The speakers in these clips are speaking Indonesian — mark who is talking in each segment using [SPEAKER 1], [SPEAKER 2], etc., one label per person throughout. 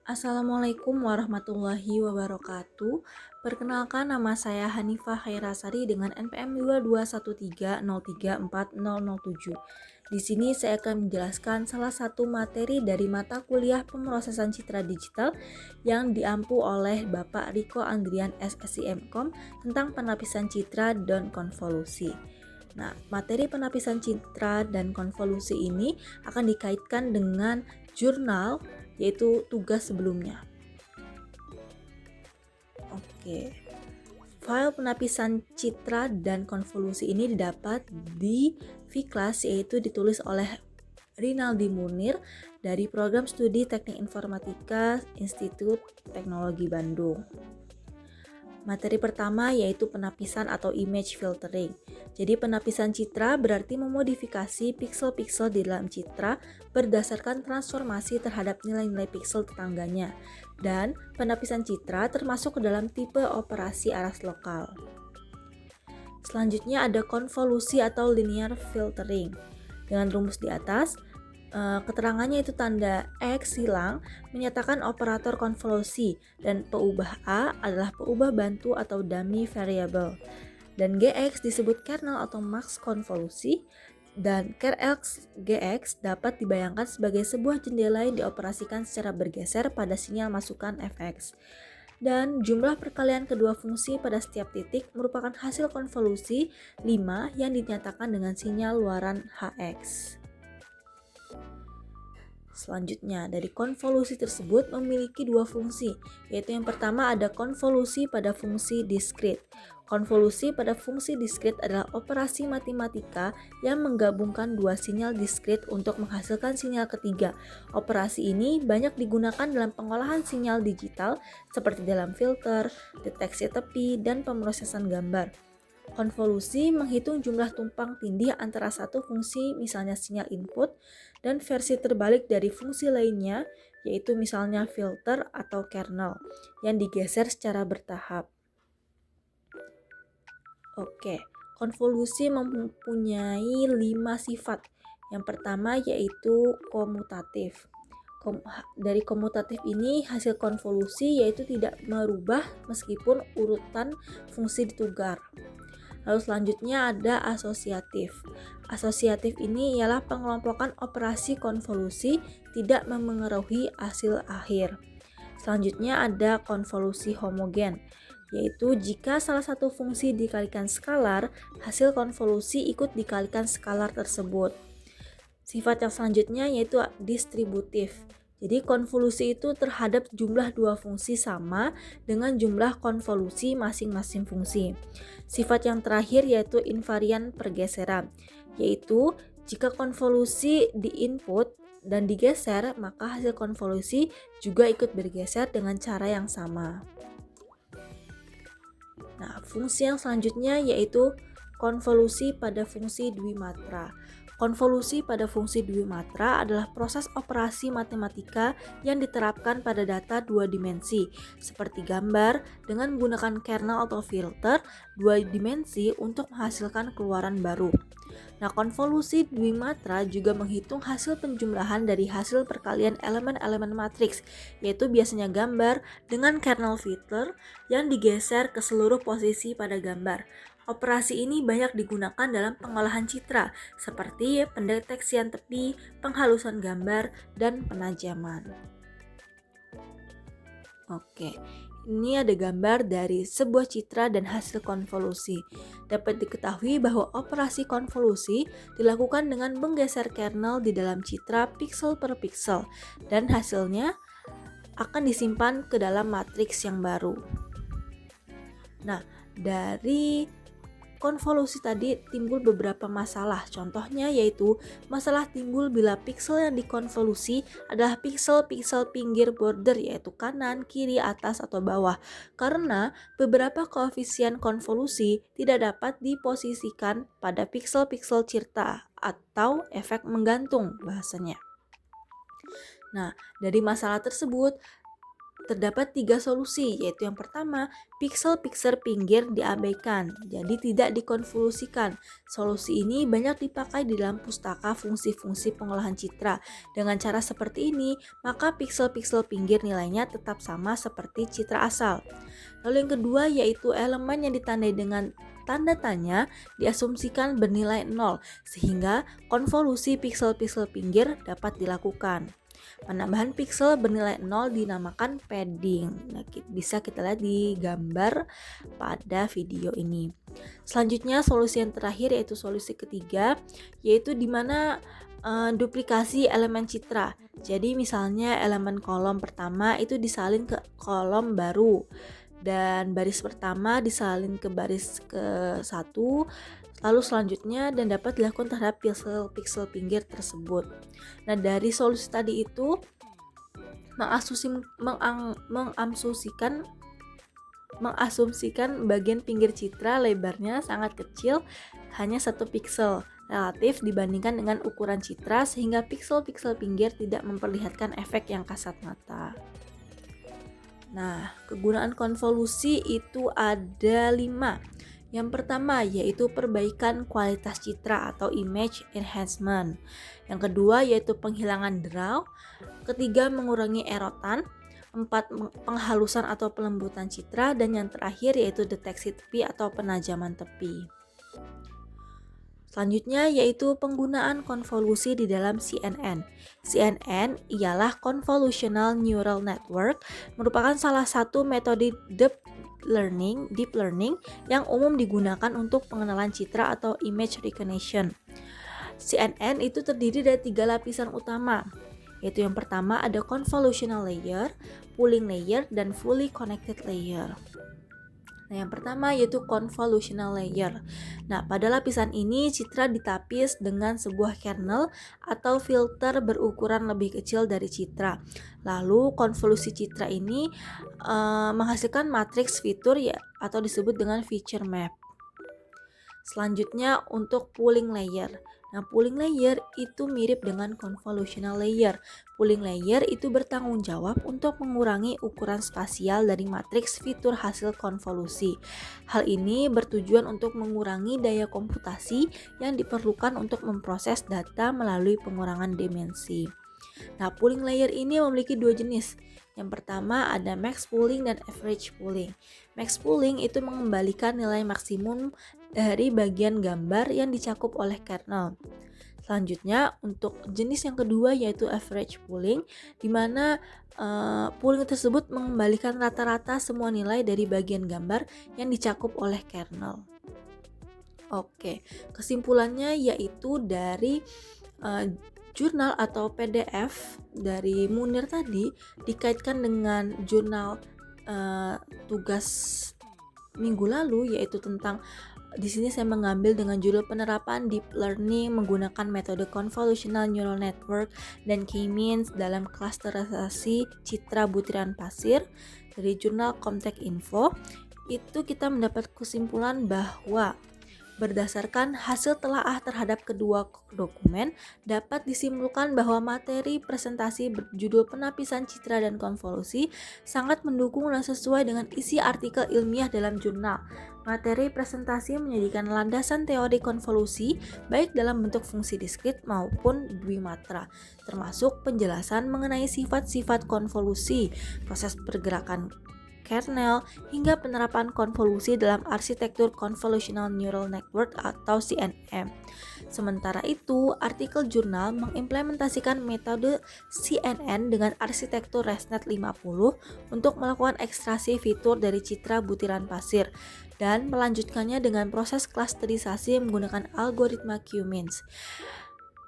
[SPEAKER 1] Assalamualaikum warahmatullahi wabarakatuh. Perkenalkan, nama saya Hanifah Khairasari dengan NPM 22130340007. Di sini saya akan menjelaskan salah satu materi dari mata kuliah pemrosesan citra digital yang diampu oleh Bapak Riko Andrian SSI MKOM tentang penapisan citra dan konvolusi. Nah, materi penapisan citra dan konvolusi ini akan dikaitkan dengan jurnal, yaitu tugas sebelumnya. Oke. File penapisan citra dan konvolusi ini didapat di Viklas, yaitu ditulis oleh Rinaldi Munir dari Program Studi Teknik Informatika Institut Teknologi Bandung. Materi pertama yaitu penapisan atau image filtering. Jadi penapisan citra berarti memodifikasi piksel-piksel di dalam citra berdasarkan transformasi terhadap nilai-nilai piksel tetangganya. Dan penapisan citra termasuk ke dalam tipe operasi aras lokal. Selanjutnya ada konvolusi atau linear filtering. Dengan rumus di atas, keterangannya itu tanda X hilang menyatakan operator konvolusi dan peubah A adalah peubah bantu atau dummy variable. Dan GX disebut kernel atau max konvolusi, dan kerx GX dapat dibayangkan sebagai sebuah jendela yang dioperasikan secara bergeser pada sinyal masukan fx. Dan jumlah perkalian kedua fungsi pada setiap titik merupakan hasil konvolusi 5 yang dinyatakan dengan sinyal luaran hx. Selanjutnya, dari konvolusi tersebut memiliki dua fungsi, yaitu yang pertama ada konvolusi pada fungsi diskrit. Konvolusi pada fungsi diskrit adalah operasi matematika yang menggabungkan dua sinyal diskrit untuk menghasilkan sinyal ketiga. Operasi ini banyak digunakan dalam pengolahan sinyal digital seperti dalam filter, deteksi tepi, dan pemrosesan gambar. Konvolusi menghitung jumlah tumpang tindih antara satu fungsi, misalnya sinyal input, dan versi terbalik dari fungsi lainnya, yaitu misalnya filter atau kernel, yang digeser secara bertahap. Oke, konvolusi mempunyai 5 sifat. Yang pertama yaitu komutatif. Dari komutatif ini hasil konvolusi yaitu tidak merubah meskipun urutan fungsi ditugar. Lalu selanjutnya ada asosiatif. Asosiatif ini ialah pengelompokan operasi konvolusi tidak memengaruhi hasil akhir. Selanjutnya ada konvolusi homogen, yaitu jika salah satu fungsi dikalikan skalar, hasil konvolusi ikut dikalikan skalar tersebut. Sifat yang selanjutnya yaitu distributif. Jadi konvolusi itu terhadap jumlah dua fungsi sama dengan jumlah konvolusi masing-masing fungsi. Sifat yang terakhir yaitu invarian pergeseran, yaitu jika konvolusi di input dan digeser, maka hasil konvolusi juga ikut bergeser dengan cara yang sama. Nah, fungsi yang selanjutnya yaitu konvolusi pada fungsi dwimatra. Konvolusi pada fungsi dwimatra adalah proses operasi matematika yang diterapkan pada data dua dimensi, seperti gambar dengan menggunakan kernel atau filter dua dimensi untuk menghasilkan keluaran baru. Nah, konvolusi dwimatra juga menghitung hasil penjumlahan dari hasil perkalian elemen-elemen matriks, yaitu biasanya gambar dengan kernel filter yang digeser ke seluruh posisi pada gambar. Operasi ini banyak digunakan dalam pengolahan citra, seperti pendeteksian tepi, penghalusan gambar, dan penajaman. Oke, ini ada gambar dari sebuah citra dan hasil konvolusi. Dapat diketahui bahwa operasi konvolusi dilakukan dengan menggeser kernel di dalam citra piksel per piksel, dan hasilnya akan disimpan ke dalam matriks yang baru. Nah, dari konvolusi tadi timbul beberapa masalah. Contohnya yaitu masalah timbul bila piksel yang dikonvolusi adalah piksel-piksel pinggir border, yaitu kanan, kiri, atas, atau bawah. Karena beberapa koefisien konvolusi tidak dapat diposisikan pada piksel-piksel citra atau efek menggantung bahasanya. Nah, dari masalah tersebut terdapat 3 solusi, yaitu yang pertama, piksel-piksel pinggir diabaikan, jadi tidak dikonvolusikan. Solusi ini banyak dipakai di dalam pustaka fungsi-fungsi pengolahan citra. Dengan cara seperti ini, maka piksel-piksel pinggir nilainya tetap sama seperti citra asal. Lalu yang kedua yaitu elemen yang ditandai dengan tanda tanya diasumsikan bernilai 0, sehingga konvolusi piksel-piksel pinggir dapat dilakukan. Penambahan piksel bernilai 0 dinamakan padding. Nah, bisa kita lihat di gambar pada video ini. Selanjutnya solusi yang terakhir yaitu solusi ketiga, yaitu di mana duplikasi elemen citra. Jadi misalnya elemen kolom pertama itu disalin ke kolom baru dan baris pertama disalin ke baris ke-1, lalu selanjutnya dan dapat dilakukan terhadap piksel-piksel pinggir tersebut. Nah, dari solusi tadi itu mengasumsikan bagian pinggir citra lebarnya sangat kecil, hanya 1 piksel relatif dibandingkan dengan ukuran citra, sehingga piksel-piksel pinggir tidak memperlihatkan efek yang kasat mata. Nah, kegunaan konvolusi itu ada 5. Yang pertama yaitu perbaikan kualitas citra atau image enhancement. Yang kedua yaitu penghilangan draw. Ketiga mengurangi erotan. 4 penghalusan atau pelembutan citra. Dan yang terakhir yaitu deteksi tepi atau penajaman tepi. Selanjutnya yaitu penggunaan konvolusi di dalam CNN. CNN ialah Convolutional Neural Network, merupakan salah satu metode deep learning yang umum digunakan untuk pengenalan citra atau image recognition. CNN itu terdiri dari 3 lapisan utama, yaitu yang pertama ada convolutional layer, pooling layer, dan fully connected layer. Nah, yang pertama yaitu convolutional layer. Nah, pada lapisan ini citra ditapis dengan sebuah kernel atau filter berukuran lebih kecil dari citra. Lalu konvolusi citra ini menghasilkan matriks fitur ya atau disebut dengan feature map. Selanjutnya untuk pooling layer. Nah, pooling layer itu mirip dengan convolutional layer. Pooling layer itu bertanggung jawab untuk mengurangi ukuran spasial dari matriks fitur hasil konvolusi. Hal ini bertujuan untuk mengurangi daya komputasi yang diperlukan untuk memproses data melalui pengurangan dimensi. Nah, pooling layer ini memiliki 2 jenis. Yang pertama ada max pooling dan average pooling. Max pooling itu mengembalikan nilai maksimum dari bagian gambar yang dicakup oleh kernel. Selanjutnya untuk jenis yang kedua yaitu average pooling, di mana pooling tersebut mengembalikan rata-rata semua nilai dari bagian gambar yang dicakup oleh kernel. Oke, kesimpulannya yaitu dari jurnal atau PDF dari Munir tadi dikaitkan dengan jurnal tugas minggu lalu, yaitu tentang di sini saya mengambil dengan judul penerapan deep learning menggunakan metode convolutional neural network dan K-means dalam klasterisasi citra butiran pasir dari jurnal Comtech Info. Itu kita mendapat kesimpulan bahwa berdasarkan hasil telaah terhadap kedua dokumen, dapat disimpulkan bahwa materi presentasi berjudul penapisan citra dan konvolusi sangat mendukung dan sesuai dengan isi artikel ilmiah dalam jurnal. Materi presentasi menjadikan landasan teori konvolusi baik dalam bentuk fungsi diskrit maupun dwimatra, termasuk penjelasan mengenai sifat-sifat konvolusi, proses pergerakan kernel, hingga penerapan konvolusi dalam arsitektur Convolutional Neural Network atau CNN. Sementara itu, artikel jurnal mengimplementasikan metode CNN dengan arsitektur ResNet 50 untuk melakukan ekstraksi fitur dari citra butiran pasir dan melanjutkannya dengan proses klasterisasi menggunakan algoritma Q-means.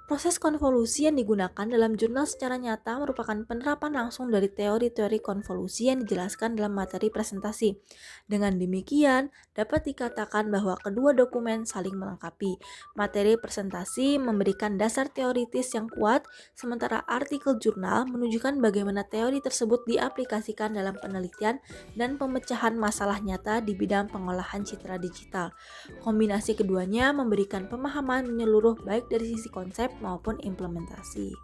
[SPEAKER 1] Proses konvolusi yang digunakan dalam jurnal secara nyata merupakan penerapan langsung dari teori-teori konvolusi yang dijelaskan dalam materi presentasi. Dengan demikian, dapat dikatakan bahwa kedua dokumen saling melengkapi. Materi presentasi memberikan dasar teoritis yang kuat, sementara artikel jurnal menunjukkan bagaimana teori tersebut diaplikasikan dalam penelitian dan pemecahan masalah nyata di bidang pengolahan citra digital. Kombinasi keduanya memberikan pemahaman menyeluruh baik dari sisi konsep maupun implementasi.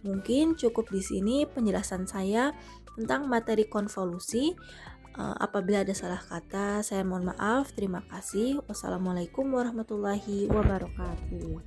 [SPEAKER 1] Mungkin cukup di sini penjelasan saya tentang materi konvolusi. Apabila ada salah kata, saya mohon maaf. Terima kasih. Wassalamualaikum warahmatullahi wabarakatuh.